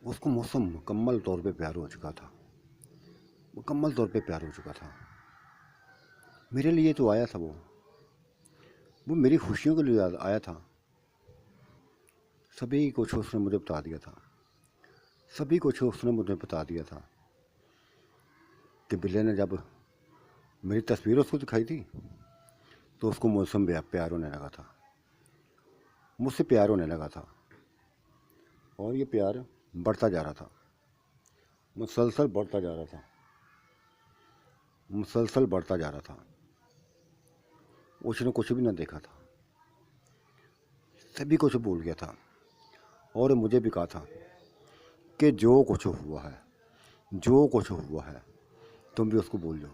उसको मुझसे मुकम्मल तौर पे प्यार हो चुका था, मुकम्मल तौर पे प्यार हो चुका था। मेरे लिए तो आया था वो मेरी खुशियों के लिए आया था। सभी कुछ उसने मुझे बता दिया था, सभी कुछ उसने मुझे बता दिया था कि बिल्ले ने जब मेरी तस्वीर उसको दिखाई थी तो उसको मुझसे प्यार होने लगा था, मुझसे प्यार होने लगा था। और ये प्यार बढ़ता जा रहा था, मुसलसल बढ़ता जा रहा था, मुसलसल बढ़ता जा रहा था। उसने कुछ भी ना देखा था, सभी कुछ भूल गया था। और मुझे भी कहा था कि जो कुछ हुआ है, जो कुछ हुआ है तुम भी उसको भूल जाओ,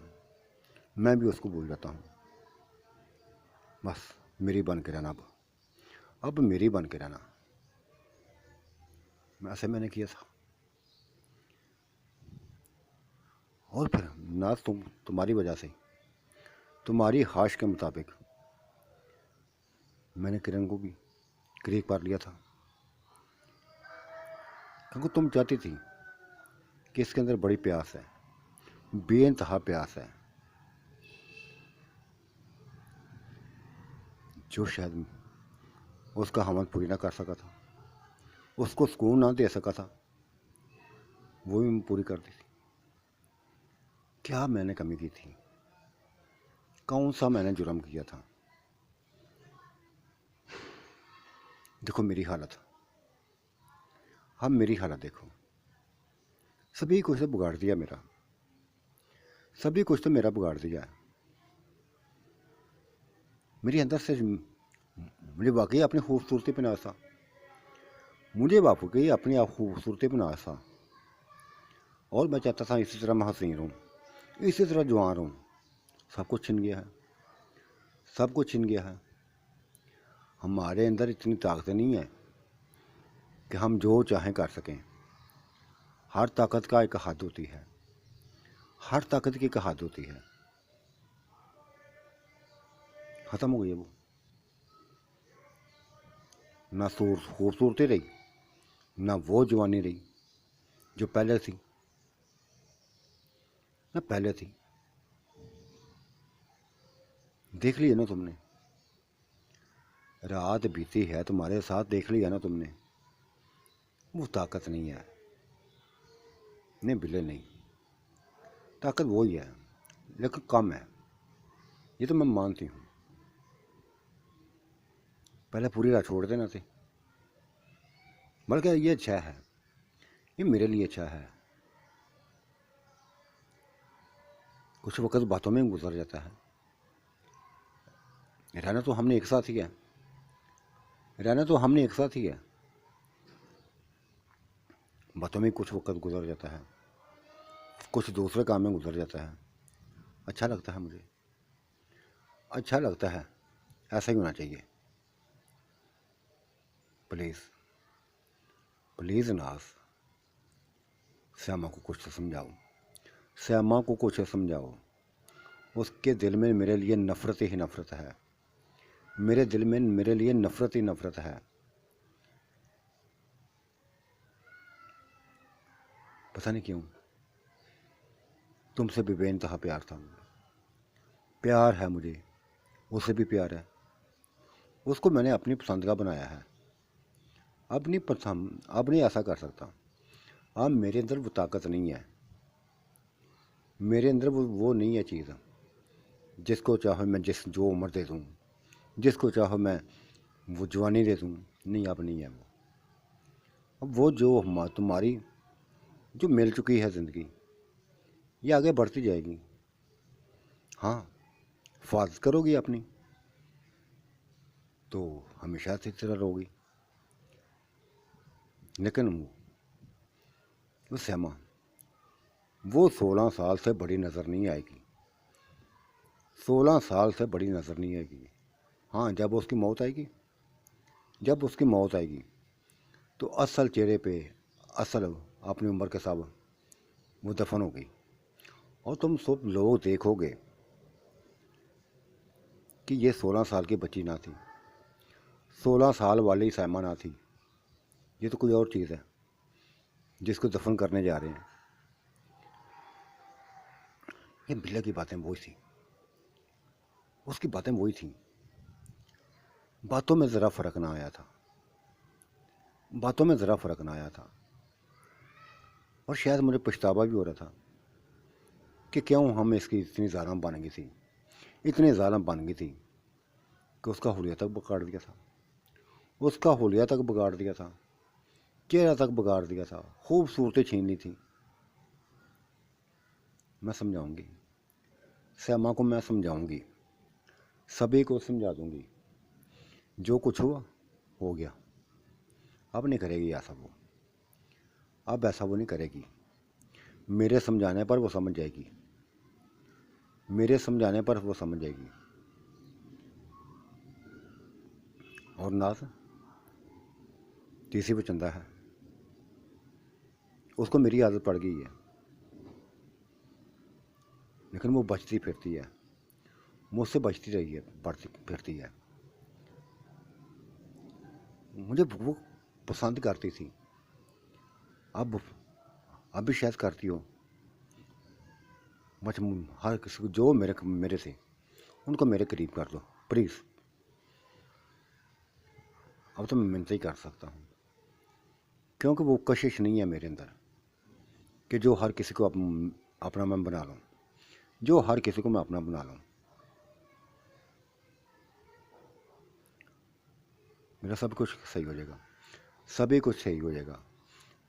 मैं भी उसको भूल जाता हूँ। बस मेरी बन के रहना, अब मेरी बन के रहना। ऐसे मैंने किया था। और फिर ना तुम्हारी वजह से, तुम्हारी ख्वाहिश के मुताबिक मैंने किरण को भी करीब कर लिया था, क्योंकि तुम चाहती थी कि इसके अंदर बड़ी प्यास है, बेइंतहा प्यास है, जो शायद उसका हमत पूरी ना कर सका था, उसको सुकून ना दे सका था, वो भी मैं पूरी कर दी थी। क्या मैंने कमी की थी? कौन सा मैंने जुर्म किया था? देखो मेरी हालत, अब मेरी हालत देखो। सभी कुछ तो बिगाड़ दिया मेरा, सभी कुछ तो मेरा बिगाड़ दिया है। मेरे अंदर से मुझे वाकई अपनी खूबसूरती पे नाज था, मुझे वाकई अपनी आप खूबसूरती पे नाज था। और मैं चाहता था इसी तरह मैं हसीन रहूँ, इसी तरह जवान रहूँ। सब कुछ छिन गया है, सब कुछ छिन गया है। हमारे अंदर इतनी ताकत नहीं है कि हम जो चाहें कर सकें। हर ताकत का एक हद होती है, हर ताकत की एक हद होती है। ख़त्म हो गई वो। ना खूबसूरती रही, ना वो जवानी रही जो पहले थी, ना पहले थी। देख लिया ना तुमने, रात बीती है तुम्हारे साथ, देख लिया ना तुमने। वो ताकत नहीं है, नहीं बिल्ले नहीं। ताकत वही है, लेकिन कम है, ये तो मैं मानती हूँ। पहले पूरी रात छोड़ देना थी, बल्कि ये अच्छा है, ये मेरे लिए अच्छा है। कुछ वक्त बातों में गुजर जाता है। रहना तो हमने एक साथ ही है, रहना तो हमने एक साथ ही है। बातों में कुछ वक्त गुजर जाता है, कुछ दूसरे काम में गुजर जाता है। अच्छा लगता है मुझे, अच्छा लगता है। ऐसा ही होना चाहिए। प्लीज़, प्लीज़ नाज, श्यामा को कुछ तो समझाओ, श्यामा को कुछ समझाओ। उसके दिल में मेरे लिए नफ़रत ही नफ़रत है, मेरे दिल में मेरे लिए नफ़रत ही नफ़रत है। पता नहीं क्यों, तुमसे भी बेइंतहा प्यार था मुझे, प्यार है मुझे, उससे भी प्यार है। उसको मैंने अपनी पसंद का बनाया है, अपनी पसंद। अब नहीं ऐसा कर सकता। अब मेरे अंदर वो ताकत नहीं है, मेरे अंदर वो नहीं है चीज़ जिसको चाहो मैं जो उम्र दे दूँ, जिसको चाहो मैं वो जवानी दे दूँ। नहीं, अब नहीं है वो। अब वो जो तुम्हारी जो मिल चुकी है ज़िंदगी, ये आगे बढ़ती जाएगी। हाँ, हिफाजत करोगी अपनी तो हमेशा से तरह रहोगी। लेकिन वो सहमा, वो 16 साल से बड़ी नज़र नहीं आएगी, 16 साल से बड़ी नज़र नहीं आएगी। हाँ, जब उसकी मौत आएगी, जब उसकी मौत आएगी तो असल चेहरे पे, असल अपनी उम्र के साथ वो दफन होगी। और तुम सब लोग देखोगे कि ये 16 साल की बच्ची ना थी, 16 साल वाली सैमा ना थी, ये तो कोई और चीज़ है। जिसको दफन करने जा रहे हैं। ये बिल्ला की बातें वही थी, उसकी बातें वही थी। बातों में ज़रा फ़र्क ना आया था, बातों में ज़रा फ़र्क ना आया था। और शायद मुझे पछतावा भी हो रहा था कि क्यों हम इसकी इतनी ज़ालिम बन गई थी, इतनी ज़ालिम बन गई थी कि उसका हुलिया तक बिगाड़ दिया था, उसका हुलिया तक बिगाड़ दिया था, चेहरा तक बिगाड़ दिया था, खूबसूरती छीन ली थी। मैं समझाऊंगी, श्यामा को मैं समझाऊंगी, सभी को समझा दूंगी। जो कुछ हुआ हो गया, अब नहीं करेगी ऐसा वो, अब ऐसा वो नहीं करेगी। मेरे समझाने पर वो समझ जाएगी, मेरे समझाने पर वो समझ जाएगी। और नाज तीसरी पे चंदा है, उसको मेरी आदत पड़ गई है, लेकिन वो बचती फिरती है, मुझसे बचती रही है, पढ़ती फिरती है। मुझे वो पसंद करती थी, अब भी शायद करती हो। बस हर किसी को जो मेरे से, उनको मेरे करीब कर दो प्लीज़। अब तो मैं मिन्नत ही कर सकता हूँ, क्योंकि वो कशिश नहीं है मेरे अंदर कि जो हर किसी को अपना मैं बना लूँ, जो हर किसी को मैं अपना बना लूँ। मेरा सब कुछ सही हो जाएगा, सभी कुछ सही हो जाएगा।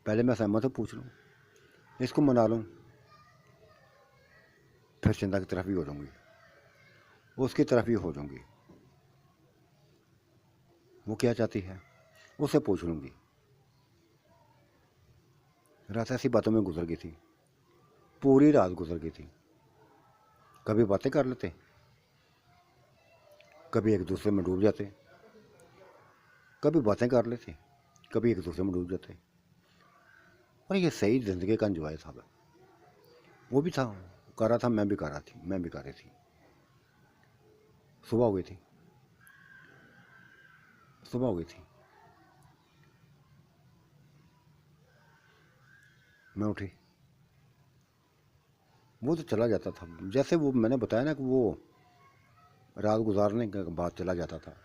पहले मैं सहमत पूछ लूँ, इसको मना लूँ, फिर चिंता की तरफ ही हो जाऊँगी, उसकी तरफ ही हो जाऊँगी। वो क्या चाहती है उससे पूछ लूँगी। रात ऐसी बातों में गुजर गई थी, पूरी रात गुजर गई थी। कभी बातें कर लेते, कभी एक दूसरे में डूब जाते, कभी बातें कर लेते, कभी एक दूसरे में डूब जाते। और ये सही ज़िंदगी का एंजॉय था। वो भी था, कर रहा था, मैं भी कर रहा थी, मैं भी कर रही थी। सुबह हो गई थी, सुबह हो गई थी, मैं उठी। वो तो चला जाता था, जैसे वो मैंने बताया ना कि वो रात गुजारने के बाद चला जाता था।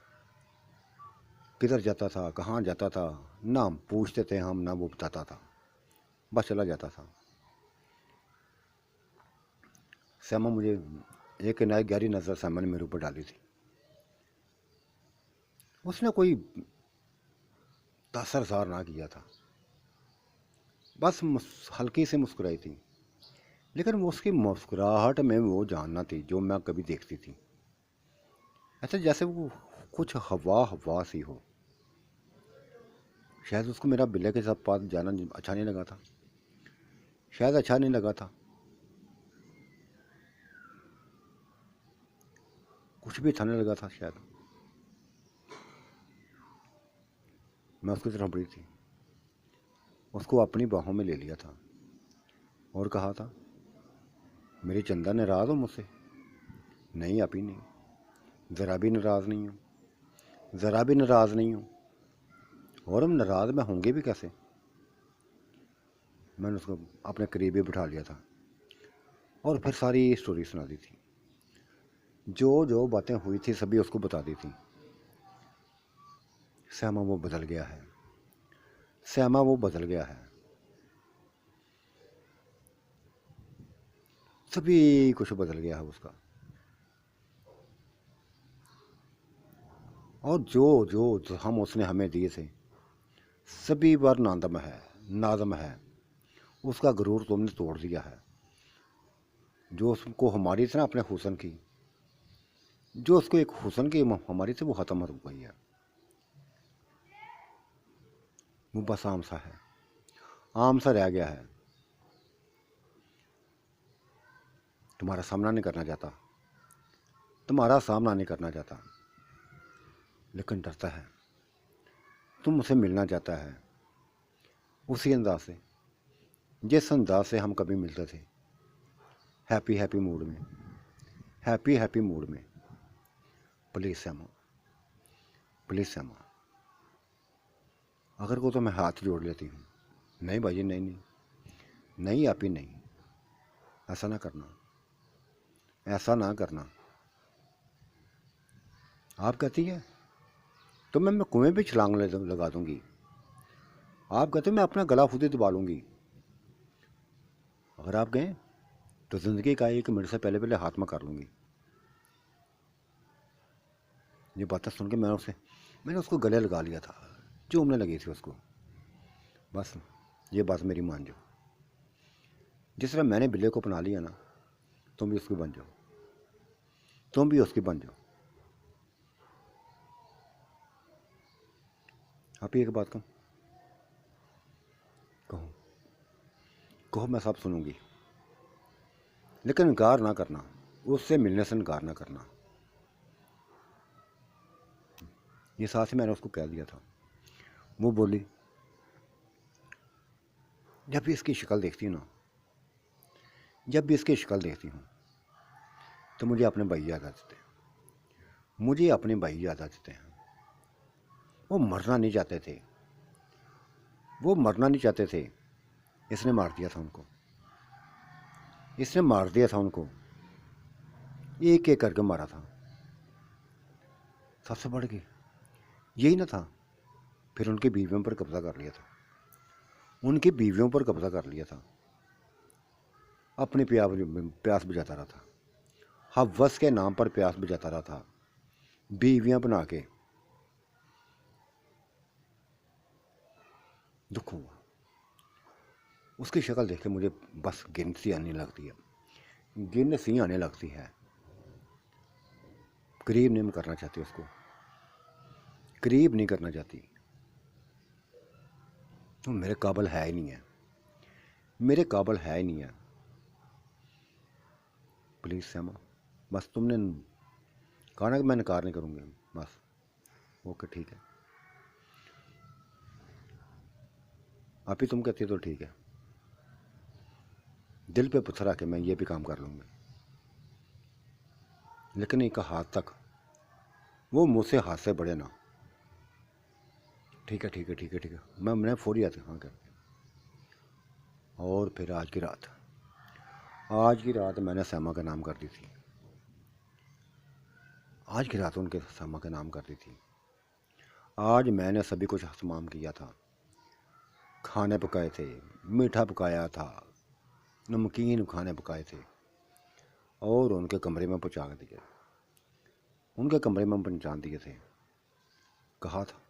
किधर जाता था, कहाँ जाता था, ना हम पूछते थे हम, ना वो बताता था, बस चला जाता था। श्यामा मुझे एक नई गहरी नज़र श्यामा ने मेरे ऊपर डाली थी। उसने कोई तासरसार ना किया था, बस हल्की से मुस्कुराई थी, लेकिन वो उसकी मुस्कुराहट में वो जानना थी जो मैं कभी देखती थी। ऐसे जैसे वो कुछ हवा हवा सी हो। शायद उसको मेरा बिल्ले के साथ पास जाना अच्छा नहीं लगा था, शायद अच्छा नहीं लगा था, कुछ भी अच्छा नहीं लगा था शायद। मैं उसकी तरफ बढ़ी थी, उसको अपनी बाहों में ले लिया था और कहा था, मेरी चंदा नाराज़ हो मुझसे? नहीं आपी नहीं, ज़रा भी नाराज़ नहीं हूँ, ज़रा भी नाराज़ नहीं हूँ। और हम नाराज़ मैं होंगे भी कैसे। मैंने उसको अपने करीब ही बिठा लिया था और फिर सारी स्टोरी सुना दी थी, जो जो बातें हुई थी सभी उसको बता दी थी। श्यामा वो बदल गया है, श्यामा वो बदल गया है, सभी कुछ बदल गया है उसका। और जो जो हम उसने हमें दिए थे सभी बार नादम है, नादम है। उसका गुरूर तुमने तोड़ दिया है, जो उसको हमारी थी ना अपने हुसन की, जो उसको एक हुसन की हमारी थी वो ख़त्म हो गई है। वो बस आम सा है, आम सा रह गया है। तुम्हारा सामना नहीं करना चाहता, तुम्हारा सामना नहीं करना चाहता, लेकिन डरता है। तुम मुझसे मिलना चाहता है उसी अंदाज से जिस अंदाज से हम कभी मिलते थे, हैप्पी हैप्पी मूड में, हैप्पी हैप्पी मूड में। प्लीज़ श्यामा, प्लीज़ श्यामा, अगर को तो मैं हाथ जोड़ लेती हूँ, नहीं भाई, नहीं नहीं, नहीं आप ही नहीं, ऐसा ना करना, ऐसा ना करना। आप कहती है तो मैं कुएं पे छलांग लगा दूंगी। आप कहते मैं अपना गला खुद ही दबा लूंगी। अगर आप गए तो ज़िंदगी का 1 मिनट से पहले पहले हाथ में कर लूँगी। ये बातें सुन के मैंने उसको गले लगा लिया था, चूमने लगी थी उसको। बस ये बात मेरी मान जाओ, जिस तरह मैंने बिल्ली को अपना लिया ना, तुम भी उसकी बन जाओ, तुम भी उसकी बन जाओ। आप ही एक बात कहूँ, कहो कहो, मैं सब सुनूंगी, लेकिन इनकार ना करना, उससे मिलने से इनकार ना करना। ये साथ ही मैंने उसको कह दिया था। वो बोली, जब भी इसकी शक्ल देखती हूँ ना, जब भी इसकी शक्ल देखती हूँ तो मुझे अपने भाई याद आ जाते हैं, मुझे अपने भाई याद आ जाते हैं। वो मरना नहीं चाहते थे, वो मरना नहीं चाहते थे। इसने मार दिया था उनको, इसने मार दिया था उनको, एक एक करके मारा था। सबसे बढ़ के यही ना था, फिर उनकी बीवियों पर कब्जा कर लिया था, उनकी बीवियों पर कब्जा कर लिया था। अपने प्यास बुझाता रहा था, हवस के नाम पर प्यास बुझाता रहा था, बीवियां बना के। दुख हुआ उसकी शक्ल देख के, मुझे बस गिन सी आने लगती है, गिन सी आने लगती है। करीब नहीं करना चाहती उसको, करीब नहीं करना चाहती। तो मेरे काबिल है ही नहीं है, मेरे काबिल है ही नहीं है। प्लीज़ श्यामा, बस तुमने कहा ना कि मैं इनकार नहीं करूँगी, बस ओके ठीक है। आप ही तुम कहती हो तो ठीक है, दिल पे पत्थर आके मैं ये भी काम कर लूँगी, लेकिन एक हाथ तक वो मुझसे हाथ से बढ़े ना। ठीक है ठीक है ठीक है ठीक है, मैंने फौरी आती हाँ कर। और फिर आज की रात मैंने श्यामा का नाम कर दी थी, आज की रात उनके श्यामा का नाम कर दी थी। आज मैंने सभी कुछ हतमाम किया था, खाने पकाए थे, मीठा पकाया था, नमकीन खाने पकाए थे, और उनके कमरे में पहुँचा दिए, उनके कमरे में पहुँचा दिए थे। कहा था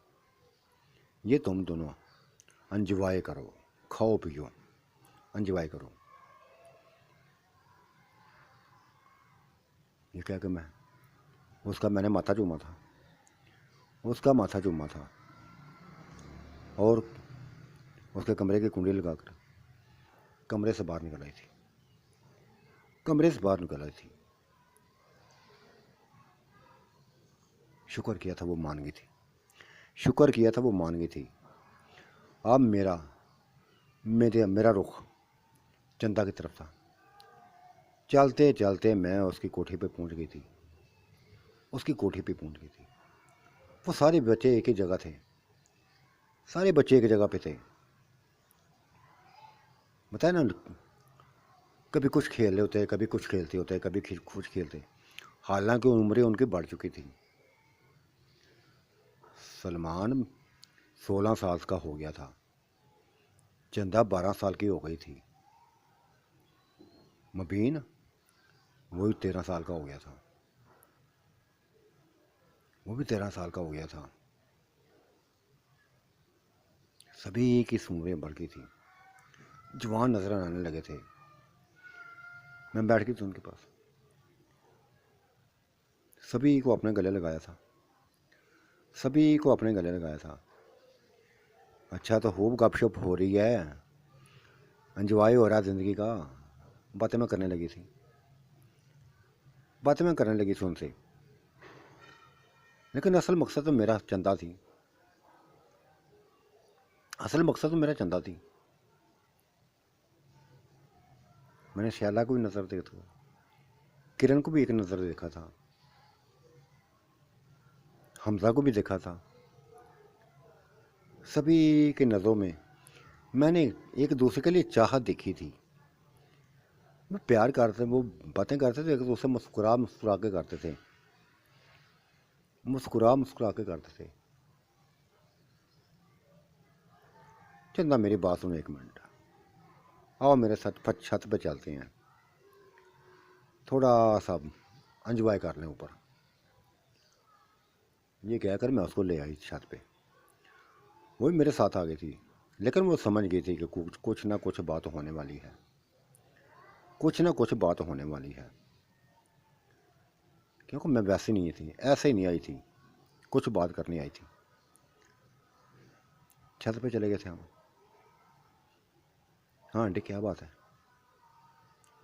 ये तुम दोनों एंजॉय करो, खाओ पियो, एंजॉय करो। ये क्या कि मैंने माथा चूमा था, उसका माथा चूमा था, और उसके कमरे की कुंडी लगाकर कमरे से बाहर निकल आई थी, कमरे से बाहर निकल आई थी। शुक्र किया था वो मान गई थी, शुक्र किया था वो मान गई थी। अब मेरा रुख चंदा की तरफ था। चलते चलते मैं उसकी कोठी पे पहुंच गई थी, उसकी कोठी पे पहुंच गई थी। वो सारे बच्चे एक ही जगह थे, सारे बच्चे एक जगह पे थे। बताए ना, कभी कुछ खेल रहे होते, कभी कुछ खेलते होते, कभी कुछ खेलते। हालांकि उम्रें उनकी बढ़ चुकी थी। सलमान 16 साल का हो गया था, चंदा 12 साल की हो गई थी, मबीन वही 13 साल का हो गया था, वो भी 13 साल का हो गया था। सभी की उम्रें बढ़ गई थी, जवान नजर आने लगे थे। मैं बैठ गई थी उनके पास, सभी को अपने गले लगाया था, सभी को अपने गले लगाया था। अच्छा तो खूब गपशप हो रही है, एंजॉय हो रहा है ज़िंदगी का, बातें मैं करने लगी थी, बातें मैं करने लगी थी उनसे। लेकिन असल मकसद तो मेरा चंदा थी, असल मकसद तो मेरा चंदा थी। मैंने शैला को भी नज़र देखा, किरण को भी एक नज़र देखा था, हमजा को भी देखा था। सभी की नज़रों में मैंने एक दूसरे के लिए चाहत देखी थी। वो प्यार करते, वो बातें करते थे एक दूसरे से, मुस्कुरा मुस्कुरा के करते थे, मुस्कुरा मुस्कुरा के करते थे। चंदा मेरी बात सुनो एक मिनट, आओ मेरे साथ छत पे चलते हैं, थोड़ा सा एंजॉय कर लें ऊपर। ये कहकर मैं उसको ले आई छत पे। वो भी मेरे साथ आ गई थी, लेकिन वो समझ गई थी कि कुछ ना कुछ बात होने वाली है, कुछ ना कुछ बात होने वाली है, क्योंकि मैं वैसे नहीं थी, ऐसे ही नहीं आई थी, कुछ बात करनी आई थी। छत पे चले गए थे हम। हाँ आंटी क्या बात है?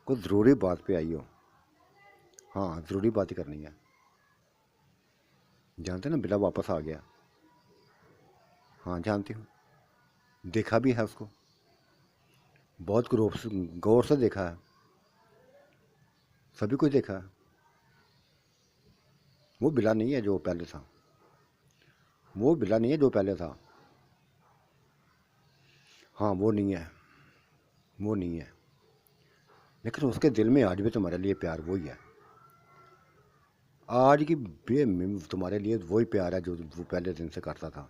कुछ ज़रूरी बात पे आई हो? हाँ ज़रूरी बात ही करनी है। जानते ना बिला वापस आ गया। हाँ जानती हूँ, देखा भी है उसको, बहुत गौर से देखा है, सभी कुछ देखा है। वो बिला नहीं है जो पहले था, वो बिला नहीं है जो पहले था। हाँ वो नहीं है, वो नहीं है, लेकिन उसके दिल में आज भी तुम्हारे लिए प्यार वही है। आज की बे तुम्हारे लिए वही प्यार है जो वो पहले दिन से करता था,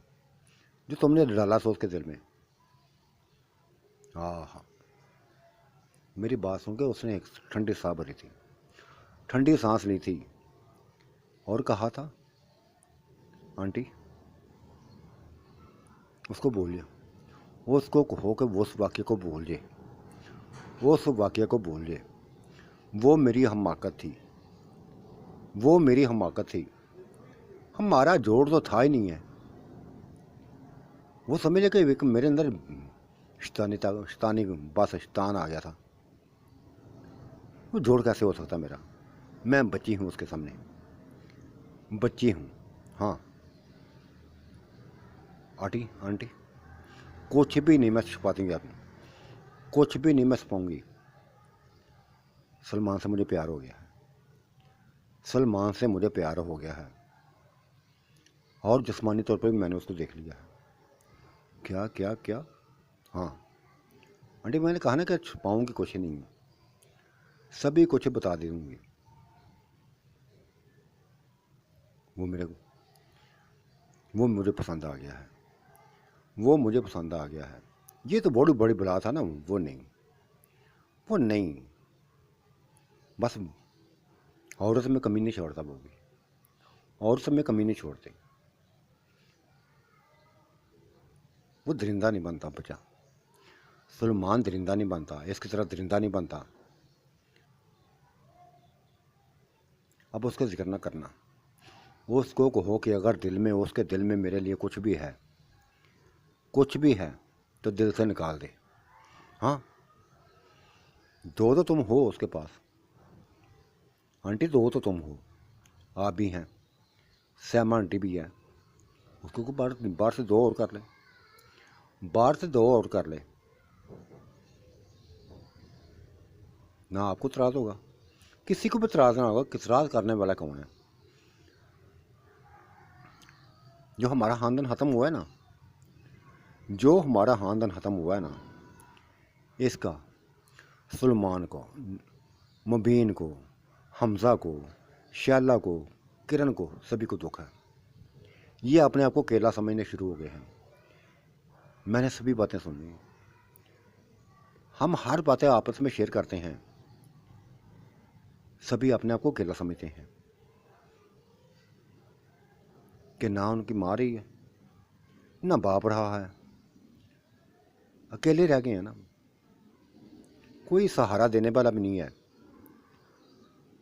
जो तुमने डाला था उसके दिल में। हाँ हाँ, मेरी बात सुन के उसने एक ठंडी सांस भरी थी, ठंडी सांस ली थी और कहा था, आंटी उसको बोलिए, उसको कहो कि वो उस वाक्य को भूल जाए, वो उस वाक्य को भूल जाए। वो मेरी हमाकत थी, वो मेरी हमाकत थी, हमारा जोड़ तो था ही नहीं है। वो समझे कि एक मेरे अंदर शैतानी बस शैतान आ गया था। वो जोड़ कैसे हो सकता मेरा? मैं बच्ची हूँ उसके सामने, बच्ची हूँ। हाँ आंटी आंटी कुछ भी नहीं मैं छुपाती आप, कुछ भी नहीं मैं छुपाऊंगी। सलमान से मुझे प्यार हो गया है, सलमान से मुझे प्यार हो गया है, और जिस्मानी तौर पर भी मैंने उसको देख लिया है। क्या क्या क्या? हाँ आंटी मैंने कहा ना कि छुपाऊंगी कुछ नहीं, सभी कुछ बता दे दूंगी। वो मुझे पसंद आ गया है, वो मुझे पसंद आ गया है। ये तो बड़ी बड़ी बला था ना, वो नहीं, वो नहीं, बस औरत में कमी नहीं छोड़ता वो भी, औरत में कमी नहीं छोड़ते। वो दरिंदा नहीं बनता बचा, सलमान दरिंदा नहीं बनता, इसकी तरह दरिंदा नहीं बनता। अब उसका जिक्र ना करना, उसको कहो कि अगर दिल में, उसके दिल में मेरे लिए कुछ भी है, कुछ भी है, तो दिल से निकाल दे। हाँ दो तो तुम हो उसके पास, आंटी दो तो तुम हो, आप भी हैं, श्यामा आंटी भी है, उसको बाहर बाहर से दो और कर ले, बाहर से दो और कर ले ना, आपको त्राज होगा? किसी को भी त्राज ना होगा, कितराज करने वाला कौन है? जो हमारा खानदान ख़त्म हुआ है ना, जो हमारा खानदान ख़त्म हुआ है ना, इसका सुलेमान को, मुबीन को, हमज़ा को, शैला को, किरण को, सभी को दुख है। ये अपने आप को अकेला समझने शुरू हो गए हैं। मैंने सभी बातें सुनी, हम हर बातें आपस में शेयर करते हैं, सभी अपने आप को अकेला समझते हैं कि ना उनकी माँ रही है, ना बाप रहा है, अकेले रह गए हैं ना, कोई सहारा देने वाला भी नहीं है।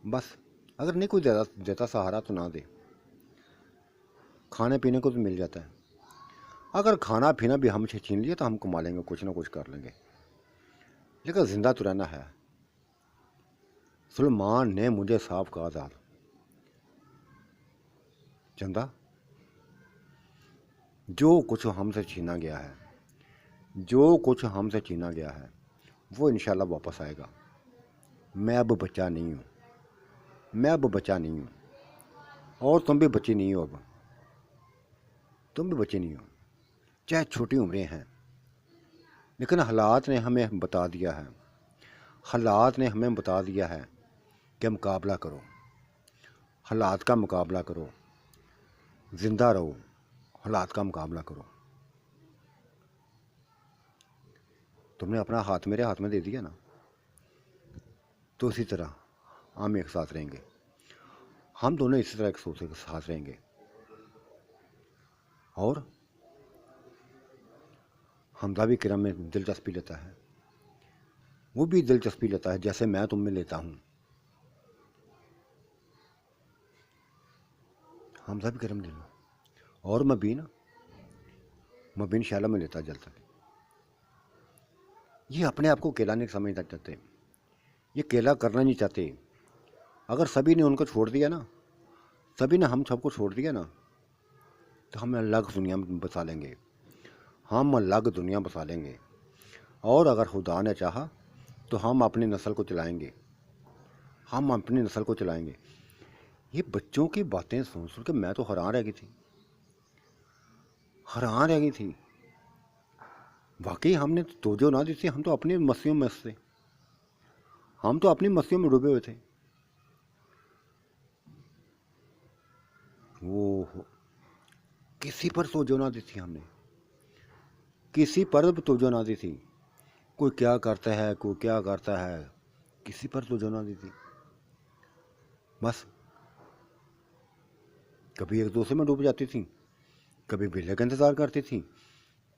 बस अगर नहीं कोई देता सहारा तो ना दे, खाने पीने को तो मिल जाता है, अगर खाना पीना भी हमसे छीन लिया तो हम कमा लेंगे, कुछ ना कुछ कर लेंगे, लेकिन ज़िंदा तो रहना है। सुलेमान ने मुझे साफ कहा था, चंदा जो कुछ हमसे छीना गया है, जो कुछ हमसे छीना गया है, वो इंशाल्लाह वापस आएगा। मैं अब बच्चा नहीं हूँ, मैं अब बच्चा नहीं हूँ, और तुम भी बच्चे नहीं हो, अब तुम भी बच्चे नहीं हो, चाहे छोटी उम्रें हैं, लेकिन हालात ने हमें बता दिया है, हालात ने हमें बता दिया है कि मुकाबला करो, हालात का मुकाबला करो, ज़िंदा रहो, हालात का मुकाबला करो। तुमने अपना हाथ मेरे हाथ में दे दिया ना, तो इसी तरह हम एक साथ रहेंगे, हम दोनों इसी तरह एक दूसरे के साथ रहेंगे। और हमजा भी किरम में दिलचस्पी लेता है, वो भी दिलचस्पी लेता है जैसे मैं तुम में लेता हूँ। हमजा भी किरम लेना, और मबीन शाला में लेता जल तक। ये अपने आप को अकेला नहीं समझना चाहते, ये अकेला करना नहीं चाहते। अगर सभी ने उनको छोड़ दिया ना, सभी ने हम सबको छोड़ दिया ना, तो हम अलग दुनिया में बसा लेंगे, हम अलग दुनिया बसा लेंगे। और अगर खुदा ने चाहा तो हम अपनी नस्ल को चलाएंगे, हम अपनी नस्ल को चलाएंगे। ये बच्चों की बातें सुन सुन के मैं तो हैरान रह गई थी, हैरान रह गई थी। वाकई हमने तो तोजो ना दी थी, हम तो अपनी मस्तियों में थे, हम तो अपनी मस्तियों में डूबे हुए थे। वो किसी पर तोजो ना दी थी हमने, किसी पर भी तोजो ना दी थी। कोई क्या करता है, कोई क्या करता है, किसी पर तोजो ना दी थी। बस कभी एक दूसरे में डूब जाती थी, कभी बिल्ले का इंतज़ार करती थी,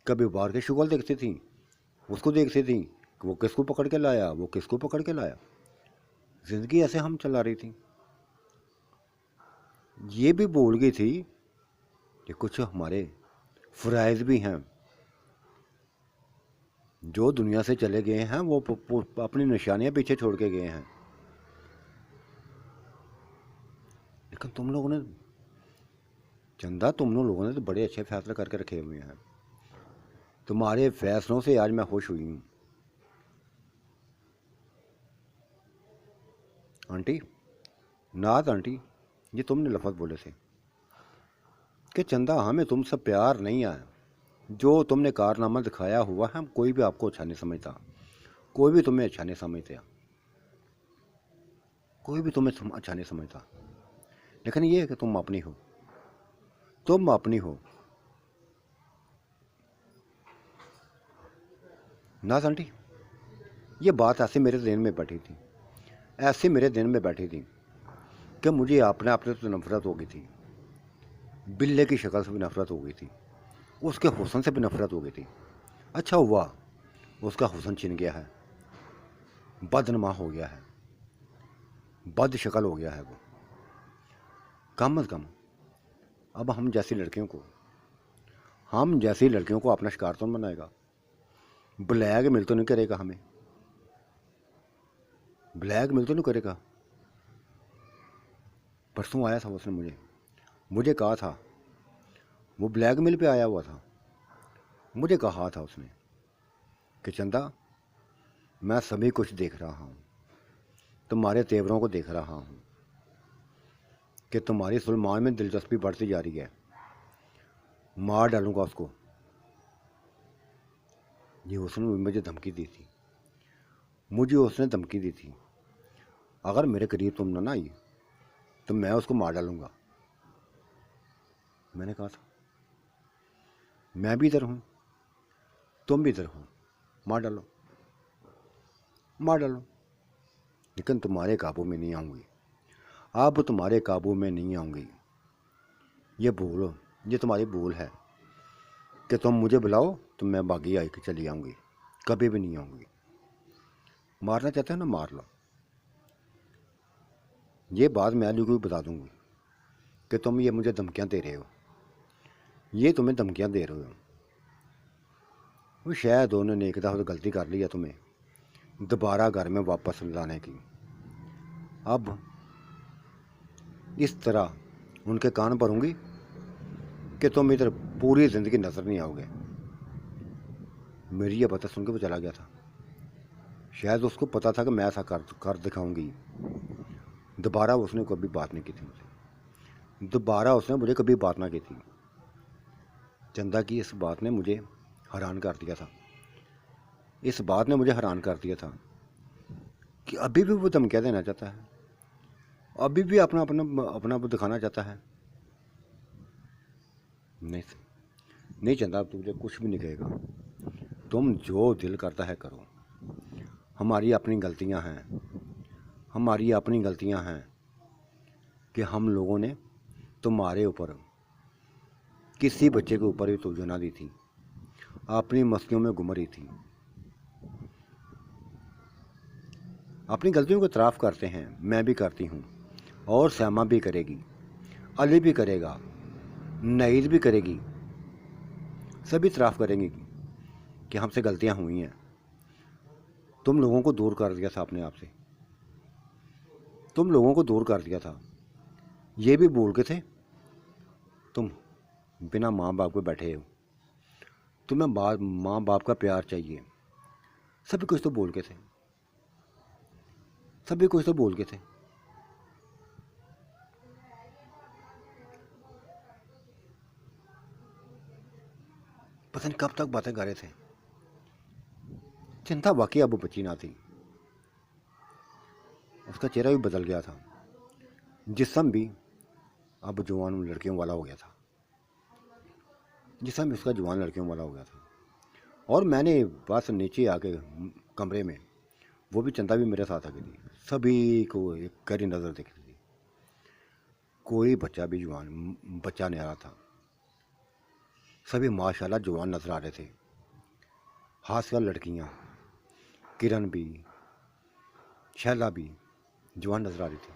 कभी बाहर की शुगल देखती थी, उसको देखती थी कि वो किसको पकड़ के लाया, वो किसको पकड़ के लाया। ज़िंदगी ऐसे हम चला रही थी। ये भी भूल गई थी कि कुछ हमारे फ़राइज़ भी हैं, जो दुनिया से चले गए हैं वो अपनी निशानियां पीछे छोड़ के गए हैं। लेकिन तुम लोगों ने चंदा, तुम लोगों ने तो बड़े अच्छे फैसले करके रखे हुए हैं। तुम्हारे फैसलों से आज मैं खुश हुई हूँ। आंटी, नाज आंटी, ये तुमने लफ्ज़ बोले थे कि चंदा हमें तुमसे प्यार नहीं आया, जो तुमने कारनामा दिखाया हुआ है कोई भी आपको अच्छा नहीं समझता, कोई भी तुम्हें अच्छा नहीं समझता, कोई भी तुम्हें अच्छा नहीं समझता। लेकिन ये है कि तुम अपनी हो, तुम अपनी हो। नाज आंटी, ये बात ऐसे मेरे दिन में बैठी थी, ऐसे मेरे दिन में बैठी थी कि मुझे अपने आप से नफरत हो गई थी, बिल्ले की शक्ल से भी नफरत हो गई थी, उसके हुस्न से भी नफरत हो गई थी। अच्छा हुआ उसका हुस्न छिन गया है, बदनमा हो गया है, बद शक्ल हो गया है वो। कम अज़ कम अब हम जैसी लड़कियों को अपना शिकार तो बनाएगा, ब्लैकमेल तो नहीं करेगा हमें, ब्लैकमेल तो नहीं करेगा। परसों आया था उसने मुझे कहा था, वो ब्लैकमेल पे आया हुआ था, मुझे कहा था उसने कि चंदा मैं सभी कुछ देख रहा हूँ, तुम्हारे तेवरों को देख रहा हूँ कि तुम्हारी सुलमान में दिलचस्पी बढ़ती जा रही है, मार डालूंगा उसको। ये उसने मुझे धमकी दी थी, मुझे उसने धमकी दी थी, अगर मेरे करीब तुम ना आई तो मैं उसको मार डालूंगा। मैंने कहा था मैं भी इधर हूँ, तुम भी इधर हो, मार डालो, मार डालो, लेकिन तुम्हारे काबू में नहीं आऊँगी, अब तुम्हारे काबू में नहीं आऊँगी। ये भूलो, ये तुम्हारी भूल है कि तुम मुझे बुलाओ तो मैं भागी आई के चली आऊँगी, कभी भी नहीं आऊँगी। मारना चाहते हो ना, मार लो। ये बात मैं अली को भी बता दूँगी कि तुम ये मुझे धमकियाँ दे रहे हो, ये तुम्हें धमकियाँ दे रहे हो। वो शायद उन्होंने एक दफ़ा गलती कर ली है तुम्हें दोबारा घर में वापस लाने की। अब इस तरह उनके कान भरूंगी कि तुम इधर पूरी ज़िंदगी नज़र नहीं आओगे। मेरी ये बात सुन के वो चला गया था, शायद उसको पता था कि मैं ऐसा कर दिखाऊंगी। दोबारा उसने कभी बात नहीं की थी मुझे, दोबारा उसने मुझे कभी बात ना की थी। चंदा की इस बात ने मुझे हैरान कर दिया था इस बात ने मुझे हैरान कर दिया था कि अभी भी वो धमकियाँ देना चाहता है, अभी भी अपना अपना अपना वो दिखाना चाहता है। नहीं नहीं चंदा, अब तुझे कुछ भी नहीं कहेगा। तुम जो दिल करता है करो। हमारी अपनी गलतियां हैं, हमारी अपनी गलतियां हैं कि हम लोगों ने तुम्हारे ऊपर, किसी बच्चे के ऊपर भी तवज्जो ना दी थी, अपनी मस्तियों में गुम रही थी। अपनी गलतियों को इतराफ़ करते हैं, मैं भी करती हूँ, और सैमा भी करेगी, अली भी करेगा, नईद भी करेगी, सभी इतराफ़ करेंगे कि हमसे गलतियाँ हुई हैं। तुम लोगों को दूर कर दिया था अपने आप से, तुम लोगों को दूर कर दिया था। ये भी भूल के थे तुम बिना माँ बाप के बैठे हो, तुम्हें माँ बाप का प्यार चाहिए। सभी कुछ तो बोल के थे, सभी कुछ तो बोल के थे। पता नहीं कब तक बातें कर रहे थे। चिंता वाकई अब बची ना थी। उसका चेहरा भी बदल गया था, जिस्म भी अब जवान लड़कियों वाला हो गया था, जिस्म भी उसका जवान लड़कियों वाला हो गया था। और मैंने बस नीचे आके कमरे में, वो भी चंदा भी मेरे साथ आ गई थी, सभी को एक कड़ी नज़र दिख रही थी। कोई बच्चा भी जवान बच्चा नहीं आ रहा था, सभी माशाल्लाह जवान नजर आ रहे थे। हासिया लड़कियां, किरण भी, शैला भी जवान नजर आ रही थी।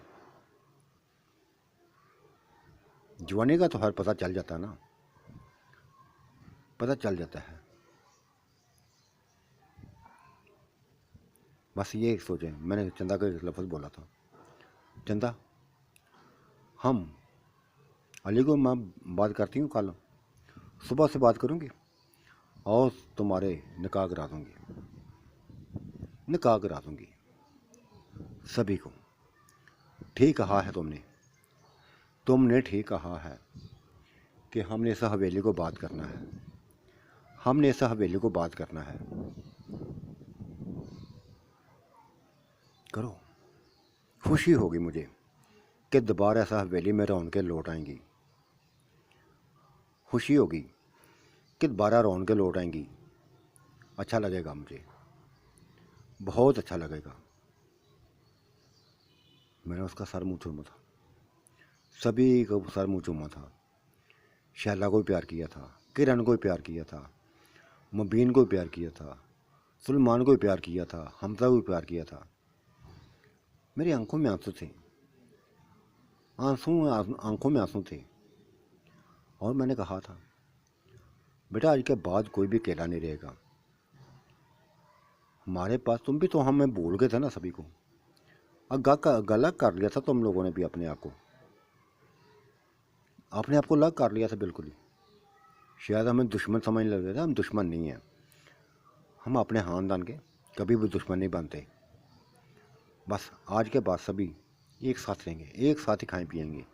जवानी का तो हर पता चल जाता है ना, पता चल जाता है। बस ये सोचें, मैंने चंदा को एक लफ्ज़ बोला था, चंदा हम अली को मैं बात करती हूँ, कल सुबह से बात करूँगी और तुम्हारे निकाह करा दूँगी, निकाह करा दूँगी सभी को। ठीक कहा है तुमने, तुमने ठीक कहा है कि हमने इस हवेली को बात करना है, हमने इस हवेली को बात करना है। करो, खुशी होगी मुझे कि दोबारा ऐसा हवेली में रौनकें लौट आएंगी। खुशी होगी कि दोबारा रौनकें लौट आएंगी। अच्छा लगेगा मुझे, बहुत अच्छा लगेगा। मैंने उसका सर मुँह चूमा था, सभी को सर मुँह चूमा था। शैला को भी प्यार किया था, किरण को भी प्यार किया था, मुबीन को भी प्यार किया था, सुलेमान को भी प्यार किया था, हमजा को भी प्यार किया था। मेरी आंखों में आंसू थे, आंखों में आंसू थे। और मैंने कहा था, बेटा आज के बाद कोई भी अकेला नहीं रहेगा हमारे पास। तुम भी तो हमें भूल गए थे ना सभी को, गलत कर लिया था तुम लोगों ने भी अपने आप को, अपने आप को अलग कर लिया था बिल्कुल ही। शायद हमें दुश्मन समझने लग गए थे, हम दुश्मन नहीं हैं। हम अपने ख़ानदान के कभी भी दुश्मन नहीं बनते। बस आज के बाद सभी एक साथ रहेंगे, एक साथ ही खाएं पिएंगे,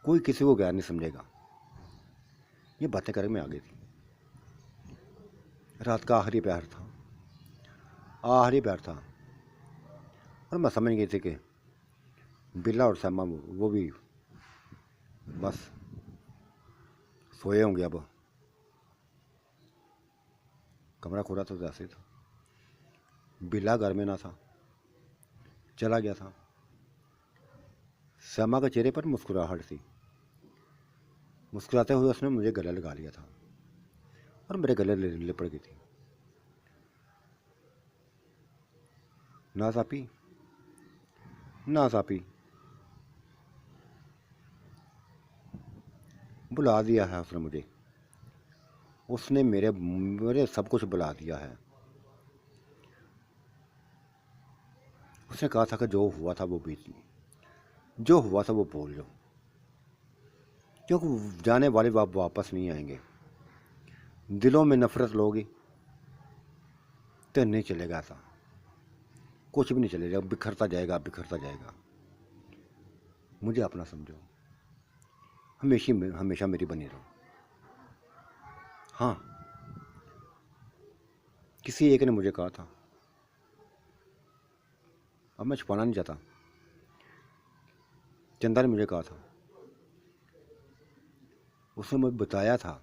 कोई किसी को गैर नहीं समझेगा। ये बातें करके मैं आ गई थी। रात का आखिरी पहर था, आखिरी पहर था, और मैं समझ गई थी कि बिल्ला और सैमा वो भी बस सोए होंगे। अब कमरा खोला तो जैसे था, बिल्ला घर में ना था, चला गया था। सैमा के चेहरे पर मुस्कुराहट थी, मुस्कुराते हुए उसने मुझे गले लगा लिया था और मेरे गले लिपट गई थी। नाज़ापी, नाज़ापी, बुला दिया है उसने मुझे, उसने मेरे मेरे सब कुछ बुला दिया है। उसने कहा था कि जो हुआ था वो बीत, जो हुआ था वो भूल जाओ, क्योंकि जाने वाले वापस नहीं आएंगे। दिलों में नफरत लोगी तो नहीं चलेगा, ऐसा कुछ भी नहीं चलेगा, बिखरता जाएगा, बिखरता जाएगा। मुझे अपना समझो, हमेशा हमेशा मेरी बनी रहो। हाँ, किसी एक ने मुझे कहा था, अब मैं छुपाना नहीं चाहता, चंदा ने मुझे कहा था, उसने मुझे बताया था,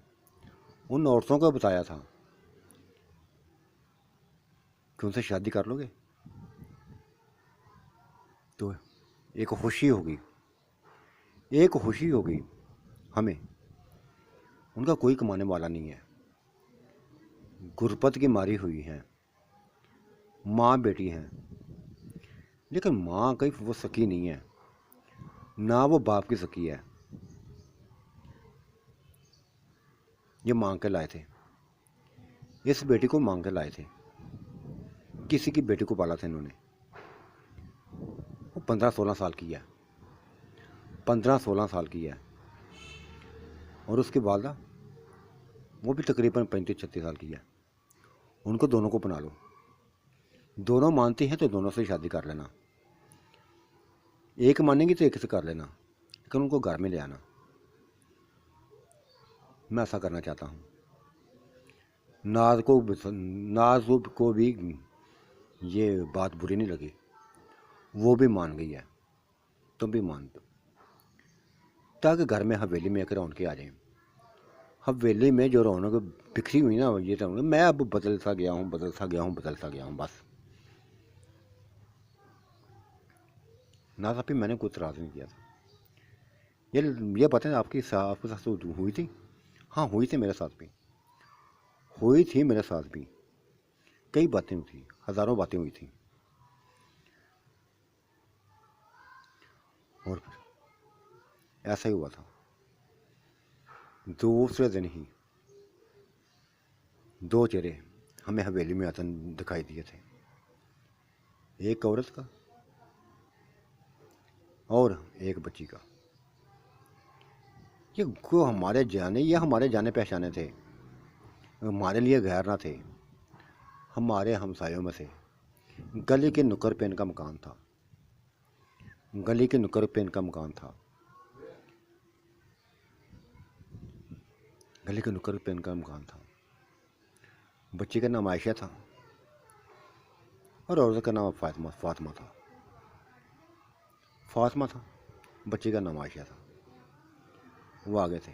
उन औरतों को बताया था कि उनसे शादी कर लोगे तो एक खुशी होगी, एक खुशी होगी हमें। उनका कोई कमाने वाला नहीं है, गुरबत की मारी हुई है, माँ बेटी हैं, लेकिन माँ कहीं वो सकी नहीं है, ना वो बाप की सकी है। ये मांग के लाए थे, इस बेटी को मांग के लाए थे, किसी की बेटी को पाला था इन्होंने। वो 15-16 साल की है, 15-16 साल की है, और उसकी वालदा वो भी तकरीबन 35-36 साल की है। उनको दोनों को अपना लो, दोनों मानती हैं तो दोनों से शादी कर लेना, एक मानेंगी तो एक से कर लेना, लेकिन उनको घर में ले आना। मैं ऐसा करना चाहता हूँ। नाज को भी ये बात बुरी नहीं लगी, वो भी मान गई है, तुम भी मान दो, ताकि घर में हवेली में एक रौनक आ जाए। हवेली में जो रौनक बिखरी हुई ना, ये रौनक मैं अब बदलता गया हूँ, बदलता गया हूँ, बदलता गया हूँ बस। नाज़ापी मैंने कोई इतराज़ नहीं किया था। ये बताएं, आपके साथ हुई थी? हाँ हुई थी, मेरे साथ भी हुई थी, मेरे साथ भी कई बातें हुई थी, हज़ारों बातें हुई थी। और फिर ऐसा ही हुआ था, दूसरे दिन ही दो चेहरे हमें हवेली में आते दिखाई दिए थे, एक औरत का और एक बच्ची का। ये हमारे जाने पहचाने थे, हमारे लिए गैर ना थे, हमारे हमसायों में से। गली के नुक्कड़ पे इनका मकान था, गली के नुक्कड़ पे इनका मकान था, गली के नुक्कड़ पे इनका मकान था। बच्ची का नाम आयशा था और औरत का नाम फातिमा था। फातिमा था, बच्ची का नाम आयशा था। वो आगे थे।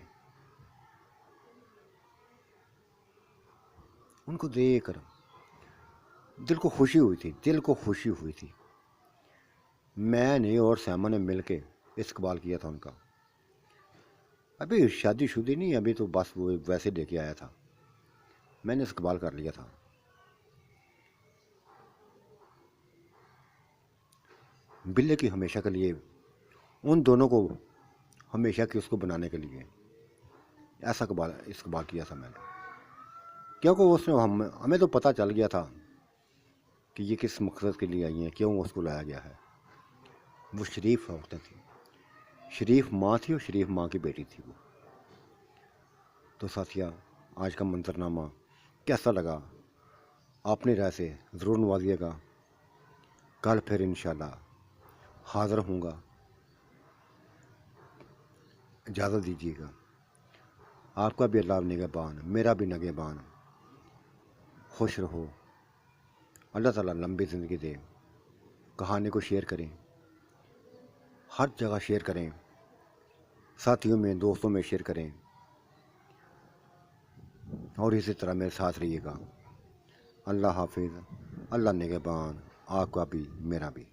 उनको देखकर दिल को खुशी हुई थी, दिल को खुशी हुई थी। मैंने और सैमा ने मिल के इस्तकबाल किया था उनका। अभी शादीशुदी नहीं, अभी तो बस वो वैसे लेके आया था, मैंने इस्तकबाल कर लिया था। बिल्ले की हमेशा के लिए, उन दोनों को हमेशा की उसको बनाने के लिए ऐसा इस्तकबाल किया था मैंने, क्योंकि उसने हमें तो पता चल गया था कि ये किस मकसद के लिए आई हैं, क्यों उसको लाया गया है। वो शरीफ औरतें थी, शरीफ माँ थी और शरीफ माँ की बेटी थी वो। तो साथिया, आज का मंजरनामा कैसा लगा, अपनी राय से ज़रूर नवाजिएगा। कल फिर इंशाल्लाह हाज़िर होऊंगा, इजाज़त दीजिएगा। आपका भी अल्लाह निगहबान, मेरा भी निगहबान। खुश रहो, अल्लाह ताला लंबी ज़िंदगी दे। कहानी को शेयर करें, हर जगह शेयर करें, साथियों में, दोस्तों में शेयर करें, और इसी तरह मेरे साथ रहिएगा। अल्लाह हाफिज़, अल्लाह निगहबान, आपका भी मेरा भी।